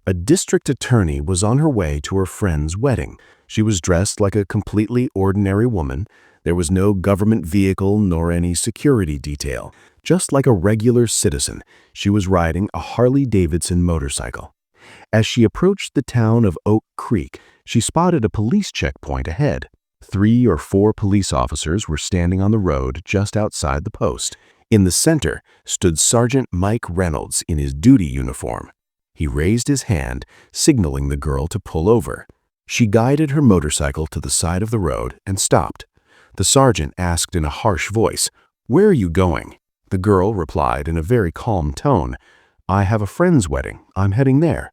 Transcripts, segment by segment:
A district attorney was on her way to her friend's wedding. She was dressed like a completely ordinary woman. There was no government vehicle nor any security detail. Just like a regular citizen, she was riding a Harley-Davidson motorcycle. As she approached the town of Oak Creek, she spotted a police checkpoint ahead. 3 or 4 police officers were standing on the road just outside the post. In the center stood Sergeant Mike Reynolds in his duty uniform. He raised his hand, signaling the girl to pull over. She guided her motorcycle to the side of the road and stopped. The sergeant asked in a harsh voice, "Where are you going?" The girl replied in a very calm tone, "I have a friend's wedding. I'm heading there."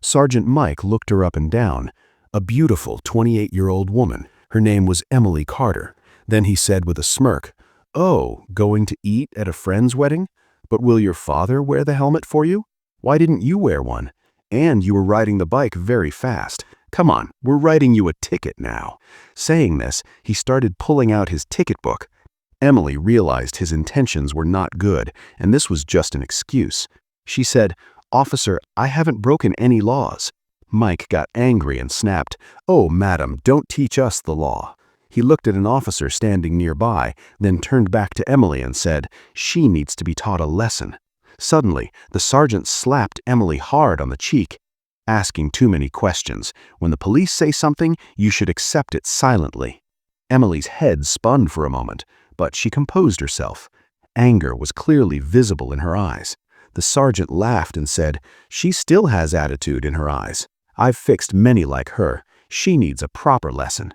Sergeant Mike looked her up and down. A beautiful 28-year-old woman. Her name was Emily Carter. Then he said with a smirk, "Oh, going to eat at a friend's wedding? But will your father wear the helmet for you? Why didn't you wear one? And you were riding the bike very fast. Come on, we're writing you a ticket now." Saying this, he started pulling out his ticket book. Emily realized his intentions were not good, and this was just an excuse. She said, "Officer, I haven't broken any laws." Mike got angry and snapped, "Oh, madam, don't teach us the law." He looked at an officer standing nearby, then turned back to Emily and said, "She needs to be taught a lesson." Suddenly, the sergeant slapped Emily hard on the cheek. "Asking too many questions. When the police say something, you should accept it silently." Emily's head spun for a moment, but she composed herself. Anger was clearly visible in her eyes. The sergeant laughed and said, "She still has attitude in her eyes. I've fixed many like her. She needs a proper lesson."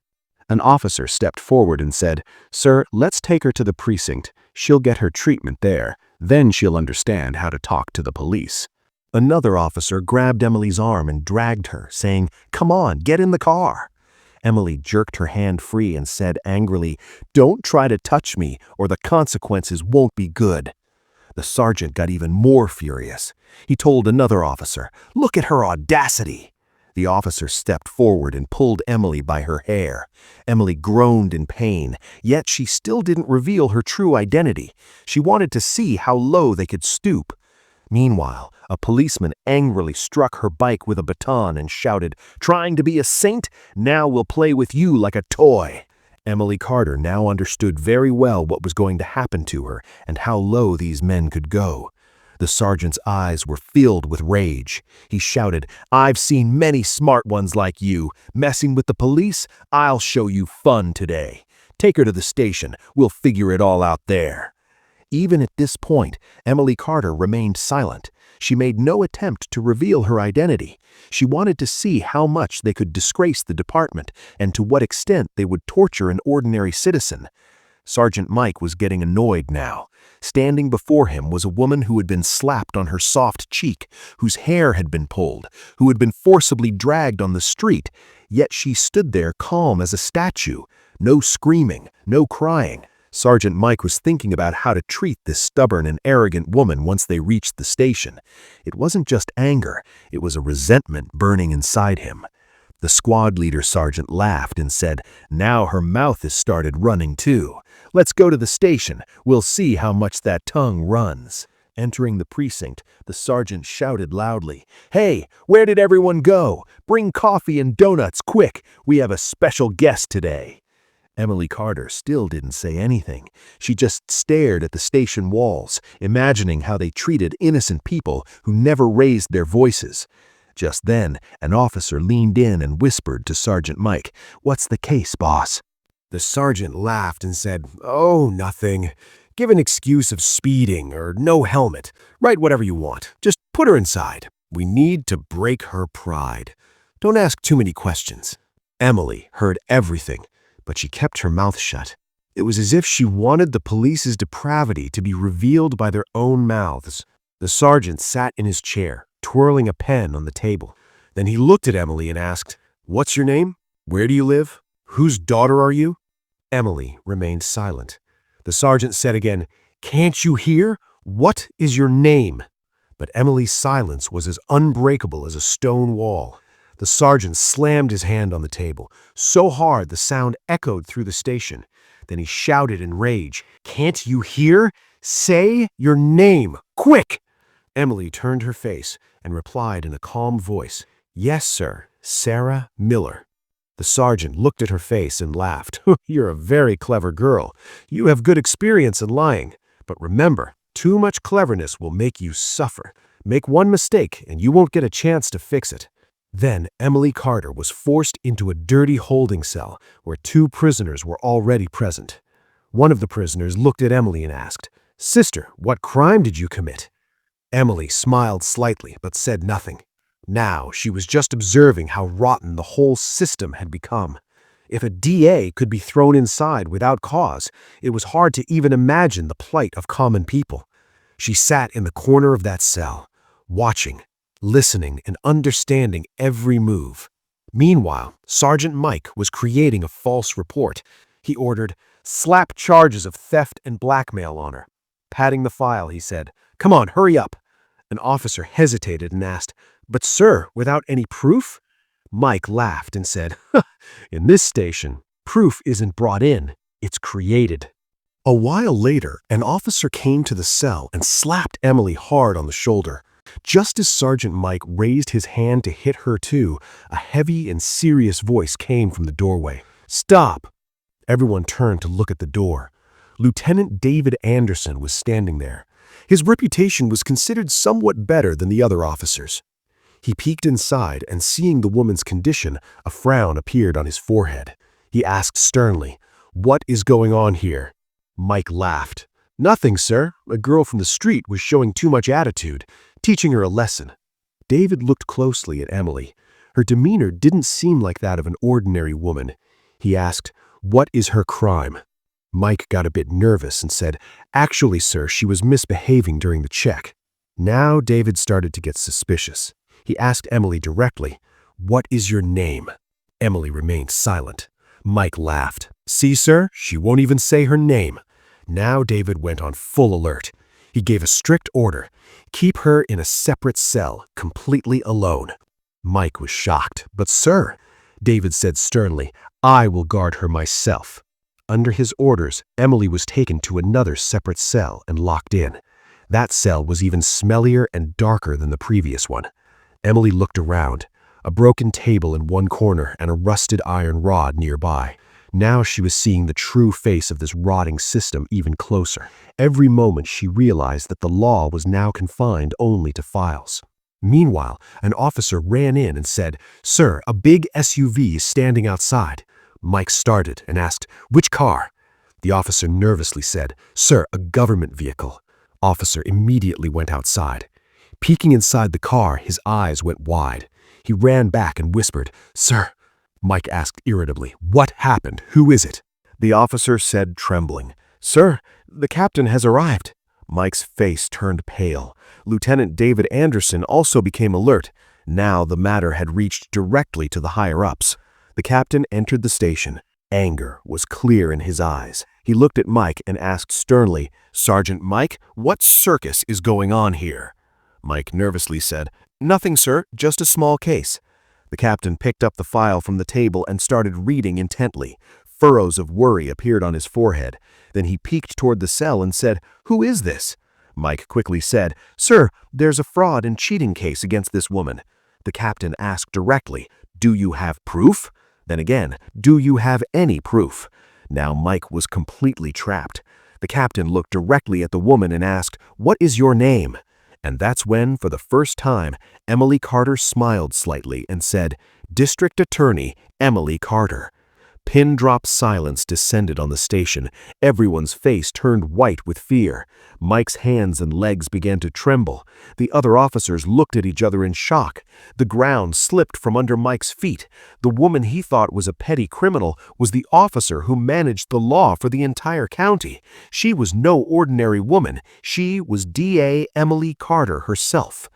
An officer stepped forward and said, "Sir, let's take her to the precinct. She'll get her treatment there. Then she'll understand how to talk to the police." Another officer grabbed Emily's arm and dragged her, saying, "Come on, get in the car." Emily jerked her hand free and said angrily, "Don't try to touch me, or the consequences won't be good." The sergeant got even more furious. He told another officer, "Look at her audacity." The officer stepped forward and pulled Emily by her hair. Emily groaned in pain, yet she still didn't reveal her true identity. She wanted to see how low they could stoop. Meanwhile, a policeman angrily struck her bike with a baton and shouted, "Trying to be a saint? Now we'll play with you like a toy." Emily Carter now understood very well what was going to happen to her and how low these men could go. The sergeant's eyes were filled with rage. He shouted, "I've seen many smart ones like you. Messing with the police? I'll show you fun today. Take her to the station. We'll figure it all out there." Even at this point, Emily Carter remained silent. She made no attempt to reveal her identity. She wanted to see how much they could disgrace the department and to what extent they would torture an ordinary citizen. Sergeant Mike was getting annoyed now. Standing before him was a woman who had been slapped on her soft cheek, whose hair had been pulled, who had been forcibly dragged on the street, yet she stood there calm as a statue. No screaming, no crying. Sergeant Mike was thinking about how to treat this stubborn and arrogant woman once they reached the station. It wasn't just anger, it was a resentment burning inside him. The squad leader sergeant laughed and said, "Now her mouth has started running too. Let's go to the station. We'll see how much that tongue runs." Entering the precinct, the sergeant shouted loudly, "Hey, where did everyone go? Bring coffee and donuts quick. We have a special guest today." Emily Carter still didn't say anything. She just stared at the station walls, imagining how they treated innocent people who never raised their voices. Just then, an officer leaned in and whispered to Sergeant Mike, "What's the case, boss?" The sergeant laughed and said, "Oh, nothing. Give an excuse of speeding or no helmet. Write whatever you want. Just put her inside. We need to break her pride. Don't ask too many questions." Emily heard everything, but she kept her mouth shut. It was as if she wanted the police's depravity to be revealed by their own mouths. The sergeant sat in his chair, twirling a pen on the table. Then he looked at Emily and asked, "What's your name? Where do you live? Whose daughter are you?" Emily remained silent. The sergeant said again, "Can't you hear? What is your name?" But Emily's silence was as unbreakable as a stone wall. The sergeant slammed his hand on the table, so hard the sound echoed through the station. Then he shouted in rage, "Can't you hear? Say your name, quick!" Emily turned her face and replied in a calm voice, "Yes, sir, Sarah Miller." The sergeant looked at her face and laughed. "You're a very clever girl. You have good experience in lying. But remember, too much cleverness will make you suffer. Make one mistake and you won't get a chance to fix it." Then Emily Carter was forced into a dirty holding cell where two prisoners were already present. One of the prisoners looked at Emily and asked, "Sister, what crime did you commit?" Emily smiled slightly but said nothing. Now she was just observing how rotten the whole system had become. If a DA could be thrown inside without cause, it was hard to even imagine the plight of common people. She sat in the corner of that cell, watching, listening, and understanding every move. Meanwhile, Sergeant Mike was creating a false report. He ordered, "Slap charges of theft and blackmail on her." Patting the file, he said, "Come on, hurry up." An officer hesitated and asked, "But sir, without any proof?" Mike laughed and said, "In this station, proof isn't brought in, it's created." A while later, an officer came to the cell and slapped Emily hard on the shoulder. Just as Sergeant Mike raised his hand to hit her too, a heavy and serious voice came from the doorway. "Stop!" Everyone turned to look at the door. Lieutenant David Anderson was standing there. His reputation was considered somewhat better than the other officers. He peeked inside, and seeing the woman's condition, a frown appeared on his forehead. He asked sternly, "What is going on here?" Mike laughed. "Nothing, sir. A girl from the street was showing too much attitude, teaching her a lesson." David looked closely at Emily. Her demeanor didn't seem like that of an ordinary woman. He asked, "What is her crime?" Mike got a bit nervous and said, "Actually, sir, she was misbehaving during the check." Now David started to get suspicious. He asked Emily directly, "What is your name?" Emily remained silent. Mike laughed. "See, sir, she won't even say her name." Now David went on full alert. He gave a strict order, "Keep her in a separate cell, completely alone." Mike was shocked. "But sir," David said sternly, "I will guard her myself." Under his orders, Emily was taken to another separate cell and locked in. That cell was even smellier and darker than the previous one. Emily looked around. A broken table in one corner and a rusted iron rod nearby. Now she was seeing the true face of this rotting system even closer. Every moment she realized that the law was now confined only to files. Meanwhile, an officer ran in and said, "Sir, a big SUV is standing outside." Mike started and asked, "Which car?" The officer nervously said, "Sir, a government vehicle." Officer immediately went outside. Peeking inside the car, his eyes went wide. He ran back and whispered, "Sir." Mike asked irritably, "What happened? Who is it?" The officer said, trembling, "Sir, the captain has arrived." Mike's face turned pale. Lieutenant David Anderson also became alert. Now the matter had reached directly to the higher-ups. The captain entered the station. Anger was clear in his eyes. He looked at Mike and asked sternly, "Sergeant Mike, what circus is going on here?" Mike nervously said, "Nothing, sir, just a small case." The captain picked up the file from the table and started reading intently. Furrows of worry appeared on his forehead. Then he peeked toward the cell and said, "Who is this?" Mike quickly said, "Sir, there's a fraud and cheating case against this woman." The captain asked directly, "Do you have proof?" Then again, "Do you have any proof?" Now Mike was completely trapped. The captain looked directly at the woman and asked, "What is your name?" And that's when, for the first time, Emily Carter smiled slightly and said, "District Attorney Emily Carter." Pin-drop silence descended on the station. Everyone's face turned white with fear. Mike's hands and legs began to tremble. The other officers looked at each other in shock. The ground slipped from under Mike's feet. The woman he thought was a petty criminal was the officer who managed the law for the entire county. She was no ordinary woman. She was DA Emily Carter herself.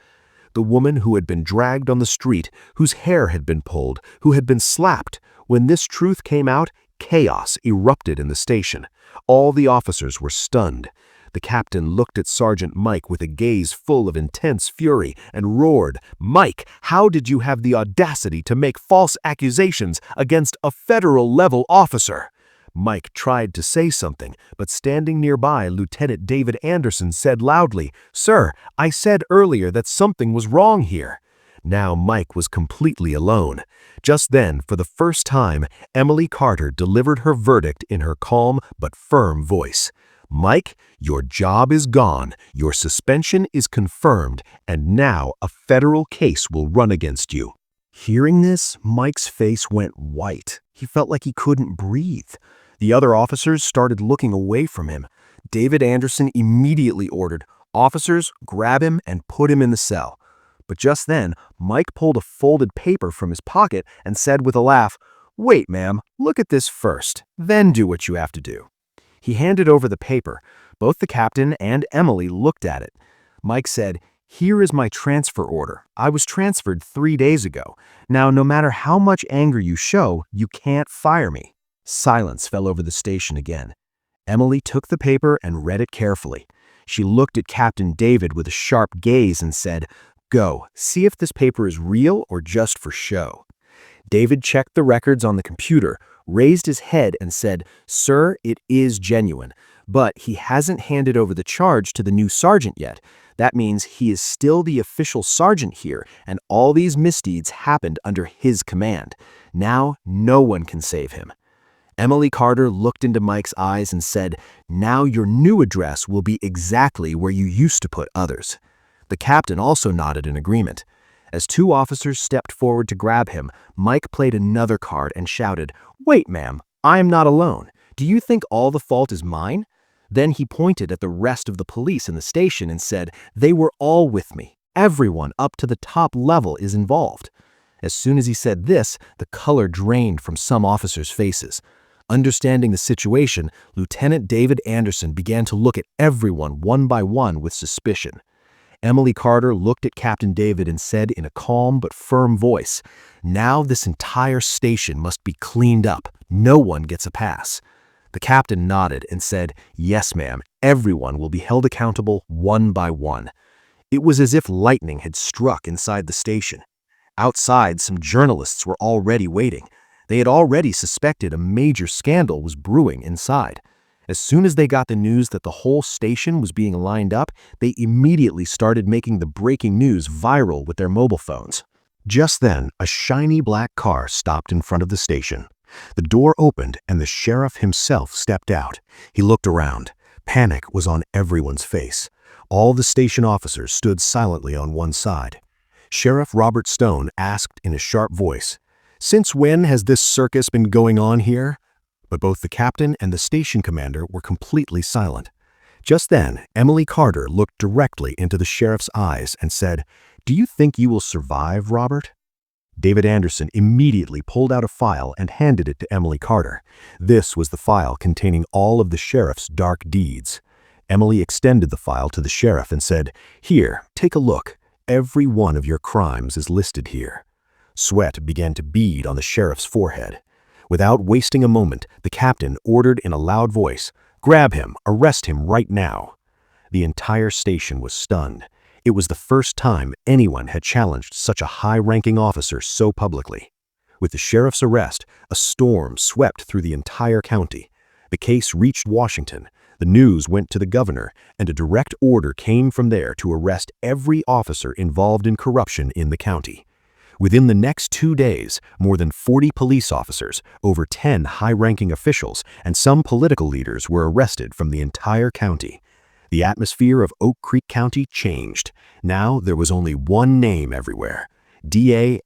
The woman who had been dragged on the street, whose hair had been pulled, who had been slapped. When this truth came out, chaos erupted in the station. All the officers were stunned. The captain looked at Sergeant Mike with a gaze full of intense fury and roared, "Mike, how did you have the audacity to make false accusations against a federal-level officer?" Mike tried to say something, but standing nearby, Lieutenant David Anderson said loudly, "Sir, I said earlier that something was wrong here." Now Mike was completely alone. Just then, for the first time, Emily Carter delivered her verdict in her calm but firm voice. "Mike, your job is gone, your suspension is confirmed, and now a federal case will run against you." Hearing this, Mike's face went white. He felt like he couldn't breathe. The other officers started looking away from him. David Anderson immediately ordered, "Officers, grab him and put him in the cell." But just then, Mike pulled a folded paper from his pocket and said with a laugh, "Wait, ma'am, look at this first, then do what you have to do." He handed over the paper. Both the captain and Emily looked at it. Mike said, "Here is my transfer order. I was transferred 3 days ago. Now, no matter how much anger you show, you can't fire me." Silence fell over the station again. Emily took the paper and read it carefully. She looked at Captain David with a sharp gaze and said, "Go, see if this paper is real or just for show." David checked the records on the computer, raised his head and said, "Sir, it is genuine, but he hasn't handed over the charge to the new sergeant yet. That means he is still the official sergeant here, and all these misdeeds happened under his command. Now, no one can save him." Emily Carter looked into Mike's eyes and said, "Now your new address will be exactly where you used to put others." The captain also nodded in agreement. As two officers stepped forward to grab him, Mike played another card and shouted, "Wait, ma'am, I am not alone. Do you think all the fault is mine?" Then he pointed at the rest of the police in the station and said, "They were all with me. Everyone up to the top level is involved." As soon as he said this, the color drained from some officers' faces. Understanding the situation, Lieutenant David Anderson began to look at everyone one by one with suspicion. Emily Carter looked at Captain David and said in a calm but firm voice, "Now this entire station must be cleaned up. No one gets a pass." The captain nodded and said, "Yes, ma'am, everyone will be held accountable one by one." It was as if lightning had struck inside the station. Outside, some journalists were already waiting. They had already suspected a major scandal was brewing inside. As soon as they got the news that the whole station was being lined up, they immediately started making the breaking news viral with their mobile phones. Just then, a shiny black car stopped in front of the station. The door opened and the sheriff himself stepped out. He looked around. Panic was on everyone's face. All the station officers stood silently on one side. Sheriff Robert Stone asked in a sharp voice, "Since when has this circus been going on here?" But both the captain and the station commander were completely silent. Just then, Emily Carter looked directly into the sheriff's eyes and said, "Do you think you will survive, Robert?" David Anderson immediately pulled out a file and handed it to Emily Carter. This was the file containing all of the sheriff's dark deeds. Emily extended the file to the sheriff and said, "Here, take a look. Every one of your crimes is listed here." Sweat began to bead on the sheriff's forehead. Without wasting a moment, the captain ordered in a loud voice, "Grab him, arrest him right now." The entire station was stunned. It was the first time anyone had challenged such a high-ranking officer so publicly. With the sheriff's arrest, a storm swept through the entire county. The case reached Washington. The news went to the governor, and a direct order came from there to arrest every officer involved in corruption in the county. Within the next 2 days, more than 40 police officers, over 10 high-ranking officials, and some political leaders were arrested from the entire county. The atmosphere of Oak Creek County changed. Now there was only one name everywhere: DA